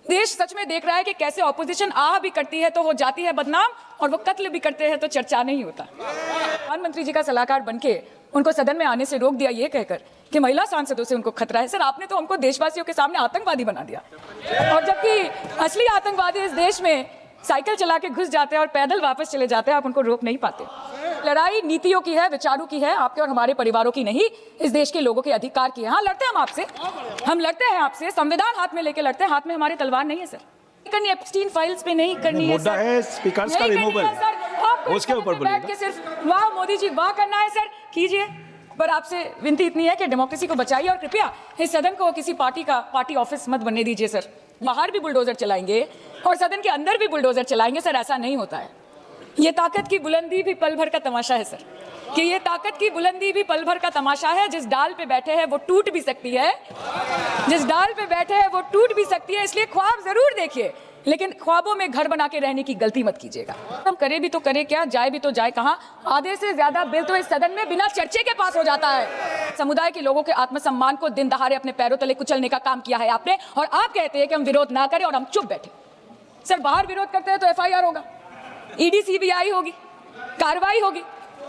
देश सच में देख रहा है कि कैसे ऑपोजिशन आह भी करती है तो हो जाती है बदनाम, और वो कत्ल भी करते हैं तो चर्चा नहीं होता। प्रधानमंत्री जी का सलाहकार बनके उनको सदन में आने से रोक दिया ये कहकर कि महिला सांसदों से उनको खतरा है। सर, आपने तो हमको देशवासियों के सामने आतंकवादी बना दिया, और जबकि असली आतंकवादी इस देश में साइकिल चला के घुस जाते हैं और पैदल वापस चले जाते हैं, आप उनको रोक नहीं पाते। लड़ाई नीतियों की है, विचारों की है, आपके और हमारे परिवारों की नहीं, इस देश के लोगों के अधिकार की है। हाँ, लड़ते हैं हम आपसे, हम लड़ते हैं आपसे, संविधान हाथ में लेके लड़ते हैं, हाथ में हमारे तलवार नहीं है सर। करनी एप्स्टीन फाइल्स पे नहीं करनी है मुद्दा है स्पीकर्स का रिमूवल, उसके ऊपर बोलिए। सिर्फ वाह मोदी जी वाह करना है सर, कीजिए, पर आपसे विनती इतनी है कि डेमोक्रेसी को बचाइए और कृपया इस सदन को किसी पार्टी ऑफिस मत बनने दीजिए सर। बाहर भी बुलडोजर चलाएंगे और सदन के अंदर भी बुलडोजर चलाएंगे सर, ऐसा नहीं होता है। ये ताकत की बुलंदी भी पल भर का तमाशा है सर, कि ये ताकत की बुलंदी भी पल भर का तमाशा है। जिस डाल पे बैठे हैं वो टूट भी सकती है, जिस डाल पे बैठे हैं वो टूट भी सकती है, इसलिए ख्वाब जरूर देखिए, लेकिन ख्वाबों में घर बना के रहने की गलती मत कीजिएगा। हम करे भी तो करे क्या, जाए भी तो जाए कहाँ। आधे से ज्यादा बिल तो इस सदन में बिना चर्चे के पास हो जाता है। समुदाय के लोगों के आत्मसम्मान को दिन दहाड़े अपने पैरों तले कुचलने का काम किया है आपने, और आप कहते हैं कि हम विरोध ना करें और हम चुप बैठे। सर, बाहर विरोध करते हैं तो FIR होगा, ED CBI होगी, कार्रवाई होगी,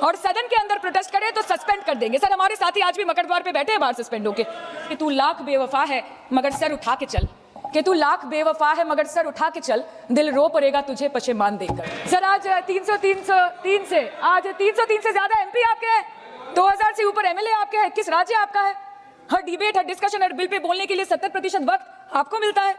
और सदन के अंदर प्रोटेस्ट करें तो सस्पेंड कर देंगे। सर, हमारे साथी आज भी मकर द्वार पे बैठे हैं बाहर सस्पेंड होके कि तू लाख बेवफा है मगर सर उठा के चल, कि तू लाख बेवफा है मगर सर उठा के चल, दिल रो पड़ेगा तुझे पशेमान देखकर। सर, आज 303 से ज्यादा MP आपके हैं, 2000 से ऊपर MLA आपके हैं, 21 राज्य आपका है। हर डिबेट, हर डिस्कशन, हर बिल पे बोलने के लिए 70% वक्त आपको मिलता है।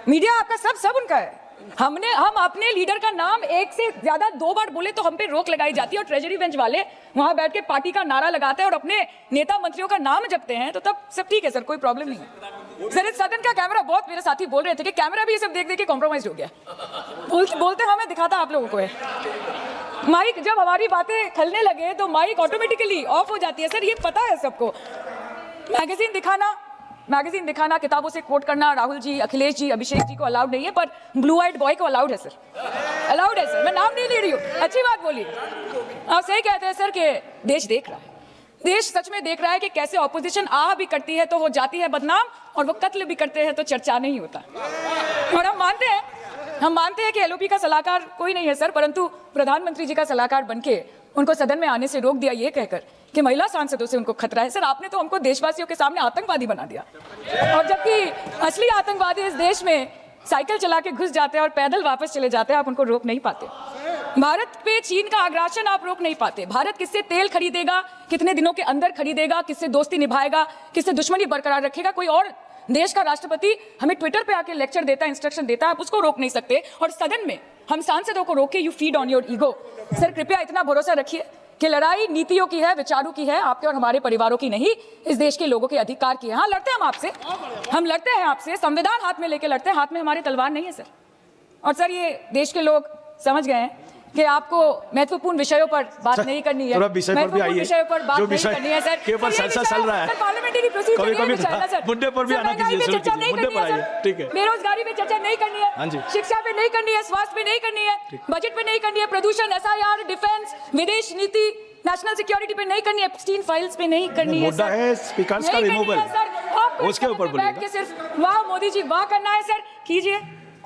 मीडिया आपका सब उनका है। हम अपने लीडर का नाम एक से ज्यादा 2 बार बोले तो हम पे रोक लगाई जाती है, और ट्रेजरी बेंच वाले वहां बैठ के पार्टी का नारा लगाते हैं और अपने नेता मंत्रियों का नाम जपते हैं, तो तब सब ठीक है सर, कोई प्रॉब्लम नहीं है। सर, इस सदन का कैमरा, बहुत मेरे साथी बोल रहे थे कि कैमरा भी ये सब देख देख के कॉम्प्रोमाइज हो गया, बोलते हमें दिखाता आप लोगों को है। माइक जब हमारी बातें खलने लगे तो माइक ऑटोमेटिकली ऑफ हो जाती है सर, ये पता है सबको। मैगजीन दिखाना, किताबों से कोट करना राहुल जी, अखिलेश जी, अभिषेक जी को अलाउड नहीं है, पर ब्लू आइड बॉय को अलाउड है सर, अलाउड है सर। मैं नाम नहीं ले रही हूँ, अच्छी बात बोली। आप सही कहते हैं सर कि देश देख रहा है, देश सच में देख रहा है कि कैसे ऑपोजिशन आह भी करती है तो हो जाती है बदनाम, और वो कत्ल भी करते हैं तो चर्चा नहीं होता। और हम मानते हैं कि LOP का सलाहकार कोई नहीं है सर, परंतु प्रधानमंत्री जी का सलाहकार बनके उनको सदन में आने से रोक दिया ये कहकर कि महिला सांसदों से उनको खतरा है। सर, आपने तो हमको देशवासियों के सामने आतंकवादी बना दिया, और जबकि असली आतंकवादी इस देश में साइकिल चला के घुस जाते हैं और पैदल वापस चले जाते हैं, आप उनको रोक नहीं पाते। भारत पे चीन का आग्रासन आप रोक नहीं पाते। भारत किससे तेल खरीदेगा, कितने दिनों के अंदर खरीदेगा, किससे दोस्ती निभाएगा, किससे दुश्मनी बरकरार रखेगा, कोई और देश का राष्ट्रपति हमें ट्विटर पे आके लेक्चर देता है, इंस्ट्रक्शन देता है, आप उसको रोक नहीं सकते। और सदन में हम सांसदों को रोक के you feed on your ego. Sir, कृपया इतना भरोसा रखिए कि लड़ाई नीतियों की है, विचारों की है, आपके और हमारे परिवारों की नहीं, इस देश के लोगों के अधिकार की है। हाँ, लड़ते हैं हम आपसे, हम लड़ते हैं आपसे, संविधान हाथ में लेके लड़ते हैं, हाथ में हमारे तलवार नहीं है सर। और सर, ये देश के लोग समझ गए हैं कि आपको महत्वपूर्ण विषयों पर बात नहीं करनी है, महत्वपूर्ण विषयों पर बात नहीं करनी है सर। के ऊपर चल रहा है, पार्लियामेंटरी प्रोसीजर मुद्दे पर भी आना कीजिए, चर्चा नहीं करनी है सर, ठीक है। बेरोजगारी पे चर्चा नहीं करनी है, शिक्षा पे नहीं करनी है, स्वास्थ्य पे नहीं करनी है, बजट पे नहीं करनी है, प्रदूषण, SIR, डिफेंस, विदेश नीति, नेशनल सिक्योरिटी पे नहीं करनी है, एप्स्टीन फाइल्स पे नहीं करनी है। मुद्दा है स्पीकर्स का रिमूवल, उसके ऊपर बोलिए। सिर्फ वाह मोदी जी वाह करना है सर, कीजिए,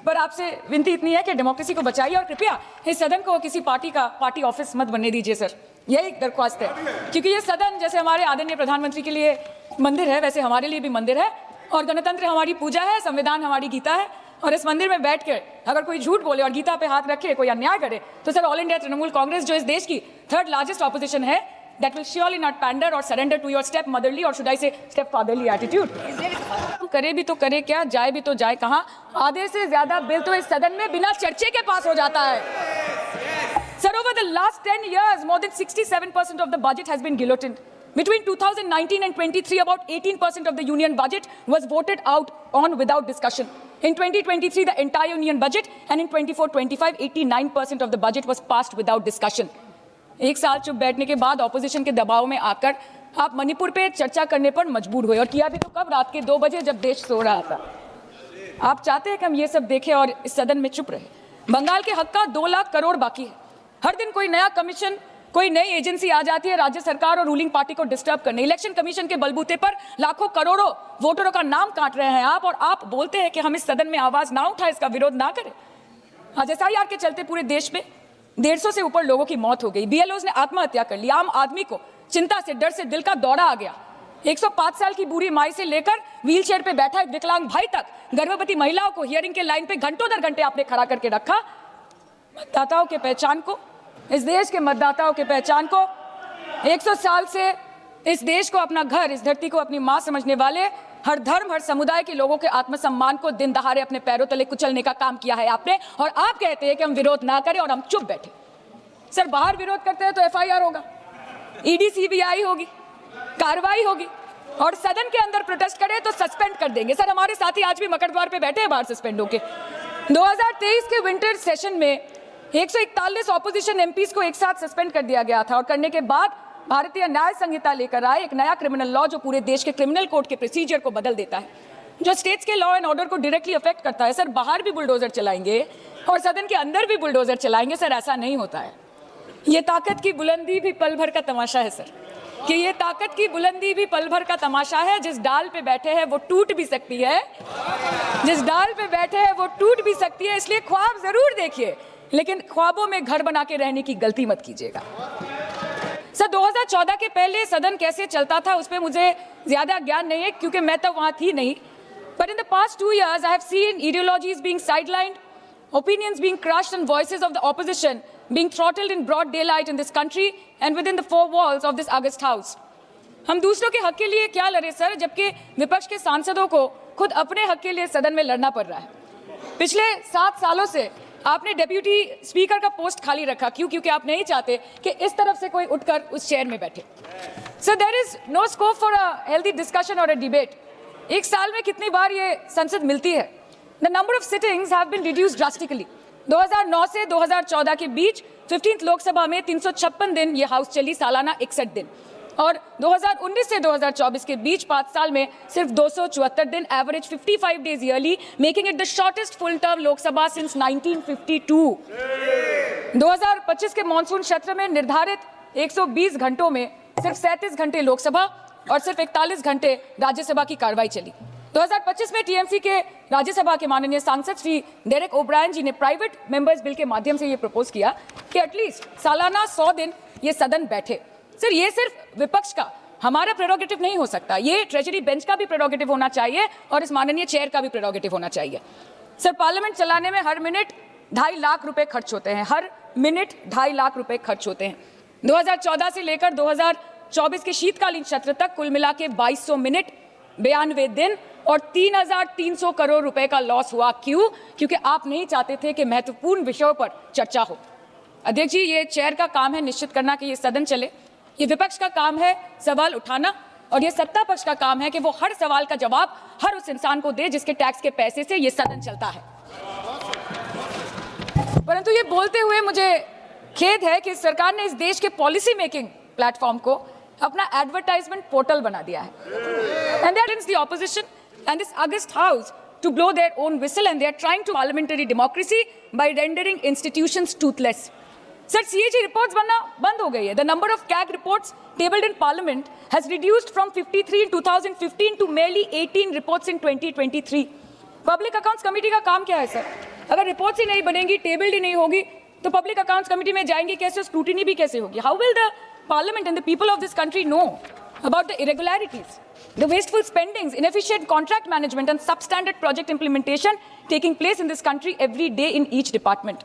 पर आपसे विनती इतनी है कि डेमोक्रेसी को बचाइए और कृपया इस सदन को किसी पार्टी ऑफिस मत बनने दीजिए सर, यही दरख्वास्त है। क्योंकि ये सदन जैसे हमारे आदरणीय प्रधानमंत्री के लिए मंदिर है, वैसे हमारे लिए भी मंदिर है, और गणतंत्र हमारी पूजा है, संविधान हमारी गीता है। और इस मंदिर में बैठ कर अगर कोई झूठ बोले और गीता पे हाथ रखे, कोई अन्याय करे, तो sir all India Trinamool Congress, जो इस देश की 3rd लार्जेस्ट ऑपोजिशन है, that will surely not pander or surrender to your step motherly, or should I say step fatherly attitude। करे भी तो करे क्या, जाए भी तो जाए कहाँ। आधे से ज्यादा बिल तो इस सदन में बिना चर्चे के पास हो जाता है। Sir, over the last 10 years, more than 67% of the budget has been guillotined. Between 2019 and 23, about 18% of the union budget was voted out on without discussion. In 2023, the entire union budget, and in 24-25, 89% of the budget was passed without discussion. एक साल चुप बैठने के बाद opposition के दबाव में आकर आप मणिपुर पे चर्चा करने पर मजबूर हुए, और किया भी तो कब, रात के 2 बजे जब देश सो रहा था। आप चाहते हैं कि हम ये सब देखें और इस सदन में चुप रहे। बंगाल के हक का 2 लाख करोड़ बाकी है, हर दिन कोई नया कमीशन कोई नई एजेंसी आ जाती है राज्य सरकार और रूलिंग पार्टी को डिस्टर्ब करने। इलेक्शन कमीशन के बलबूते पर लाखों करोड़ों वोटरों का नाम काट रहे हैं आप, और आप बोलते हैं कि हम इस सदन में आवाज ना उठाए, इसका विरोध ना करें। आज SIR के चलते पूरे देश में 150 से ऊपर लोगों की मौत हो गई। BLOs ने आत्महत्या कर ली। आम आदमी को चिंता से, डर से दिल का दौरा आ गया। 105 साल की बूढ़ी माई से लेकर व्हीलचेयर पे बैठा एक विकलांग भाई तक, गर्भवती महिलाओं को हियरिंग के लाइन पे घंटों दर घंटे आपने खड़ा करके रखा। मतदाताओं के पहचान को, इस देश के मतदाताओं के पहचान को, 100 साल से इस देश को अपना घर, इस धरती को अपनी मां समझने वाले हर धर्म, हर समुदाय के लोगों के आत्मसम्मान को दिन दहाड़े अपने पैरों तले कुचलने का काम किया है आपने। और आप कहते हैं कि हम विरोध ना करें और हम चुप बैठे। सर, बाहर विरोध करते हैं तो FIR होगा, ED CBI होगी, कार्रवाई होगी, और सदन के अंदर प्रोटेस्ट करें तो सस्पेंड कर देंगे। सर, हमारे साथी आज भी मकड़द्वार पे बैठे हैं बाहर सस्पेंड होके। 2023 के विंटर सेशन में 141 ऑपोजिशन MPs को एक साथ सस्पेंड कर दिया गया था, और करने के बाद भारतीय न्याय संहिता लेकर आए एक नया क्रिमिनल लॉ जो पूरे देश के क्रिमिनल कोड के प्रोसीजर को बदल देता है, जो स्टेट्स के लॉ एंड ऑर्डर को डायरेक्टली अफेक्ट करता है। सर, बाहर भी बुलडोजर चलाएंगे और सदन के अंदर भी बुलडोजर चलाएंगे। सर, ऐसा नहीं होता है। ये ताकत की बुलंदी भी पल भर का तमाशा है सर, कि ये ताकत की बुलंदी भी पल भर का तमाशा है। जिस डाल पे बैठे हैं वो टूट भी सकती है, जिस डाल पे बैठे हैं वो टूट भी सकती है। इसलिए ख्वाब जरूर देखिए, लेकिन ख्वाबों में घर बना के रहने की गलती मत कीजिएगा। सर, 2014 के पहले सदन कैसे चलता था उस पर मुझे ज्यादा ज्ञान नहीं है, क्योंकि मैं तो वहां थी नहीं। But in the past 2 years I have seen ideologies being sidelined, opinions being crushed, and voices of the opposition being throttled in broad daylight in this country and within the 4 walls of this August House. हम दूसरों के हक के लिए क्या लड़े sir, जबकि विपक्ष के सांसदों को खुद अपने हक के लिए सदन में लड़ना पड़ रहा है। पिछले 7 सालों से आपने डेप्यूटी स्पीकर का पोस्ट खाली रखा। क्यों? क्योंकि आप नहीं चाहते कि इस तरफ से कोई उठकर उस चेयर में बैठे। Sir, there is no scope for a healthy discussion और अ डिबेट। एक साल में कितनी बार ये संसद मिलती है? The number of sittings have been reduced drastically. 2009 से 2014 के बीच 15th लोकसभा में 356 दिन ये हाउस चली, सालाना 61 दिन, और 2019 से 2024 के बीच 5 साल में सिर्फ 274 दिन, average 55 days yearly, making it the shortest full term Lok Sabha since 1952। 2025 के मॉनसून सत्र में निर्धारित 120 घंटों में सिर्फ 37 घंटे लोकसभा और सिर्फ 41 घंटे राज्यसभा की कार्रवाई चली। 2025 में TMC के राज्यसभा के माननीय सांसद श्री डेरेक ओब्रायन जी ने प्राइवेट मेंबर्स बिल के माध्यम से ये प्रपोज किया कि एटलीस्ट सालाना 100 दिन ये सदन बैठे। सर, ये सिर्फ विपक्ष का, हमारा प्रेरोगेटिव नहीं हो सकता, ये ट्रेजरी बेंच का भी प्रेरोगेटिव होना चाहिए और इस माननीय चेयर का भी प्रेरोगेटिव होना चाहिए। सर, पार्लियामेंट चलाने में हर मिनट 2.5 लाख रुपए खर्च होते हैं, हर मिनट 2.5 लाख रुपए खर्च होते हैं। 2014 से लेकर 2024 के शीतकालीन सत्र तक कुल मिला के 2200 मिनट, 92 दिन और 3,300 करोड़ रुपए का लॉस हुआ। क्यों? क्योंकि आप नहीं चाहते थे कि महत्वपूर्ण विषयों पर चर्चा हो। अध्यक्ष जी, ये चेयर का काम है निश्चित करना कि ये सदन चले, ये विपक्ष का काम है सवाल उठाना, और ये सत्ता पक्ष का काम है कि वो हर सवाल का जवाब हर उस इंसान को दे जिसके टैक्स के पैसे से ये सदन चलता है। परंतु ये बोलते हुए मुझे खेद है कि सरकार ने इस देश के पॉलिसी मेकिंग प्लेटफॉर्म को अपना एडवर्टाइजमेंट पोर्टल बना दिया है। And that is the opposition and this August house to blow their own whistle, and they are trying to parliamentary democracy by rendering institutions toothless. Sir, CAG reports बनना बंद हो गई है. The number of CAG reports tabled in Parliament has reduced from 53 in 2015 to merely 18 reports in 2023. Public Accounts Committee का काम क्या है sir? अगर रिपोर्ट्स ही नहीं बनेंगी, टेबल्ड ही नहीं होगी, तो पब्लिक अकाउंट्स कमेटी में जाएंगे कैसे, स्क्रूटिनी भी कैसे होगी? How will the Parliament and the people of this country know about the irregularities, the wasteful spendings, inefficient contract management and substandard project implementation taking place in this country every day in each department?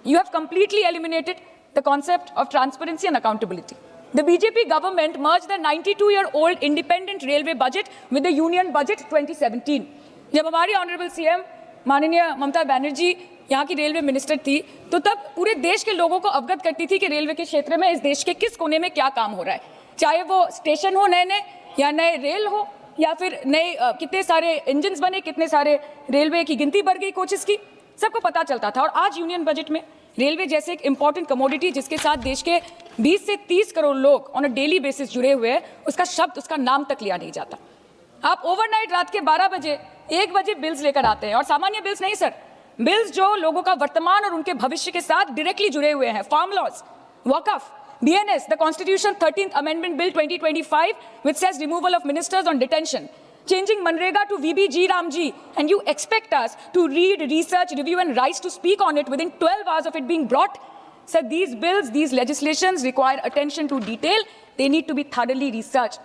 You have completely eliminated the concept of transparency and accountability. The BJP government merged the 92-year-old independent railway budget with the union budget 2017. जब हमारी honourable CM माननीय ममता बनर्जी यहाँ की railway minister थी, तो तब पूरे देश के लोगों को अवगत करती थी कि रेलवे के क्षेत्र में इस देश के किस कोने में क्या काम हो रहा है, चाहे वो स्टेशन हो नए नए या नए रेल हो या फिर नए कितने सारे इंजन्स बने, कितने सारे रेलवे की गिनती बढ़ गई, कोचेस की, सबको पता चलता था। और आज यूनियन बजट में रेलवे जैसे एक इंपॉर्टेंट कमोडिटी जिसके साथ देश के 20 से 30 करोड़ लोग ऑन अ डेली बेसिस जुड़े हुए हैं, उसका शब्द, उसका नाम तक लिया नहीं जाता। आप ओवरनाइट रात के 12 बजे 1 बजे बिल्स लेकर आते हैं, और सामान्य बिल्स नहीं सर, बिल्स जो लोगों का वर्तमान और उनके भविष्य के साथ डायरेक्टली जुड़े हुए हैं। फार्म लॉस, वकफ, BNS, the Constitution 13th Amendment Bill 2025, which says removal of ministers on detention. Changing Manrega to VBG Ramji, and you expect us to read, research, review, and rise to speak on it within 12 hours of it being brought? Sir, these bills, these legislations require attention to detail. They need to be thoroughly researched.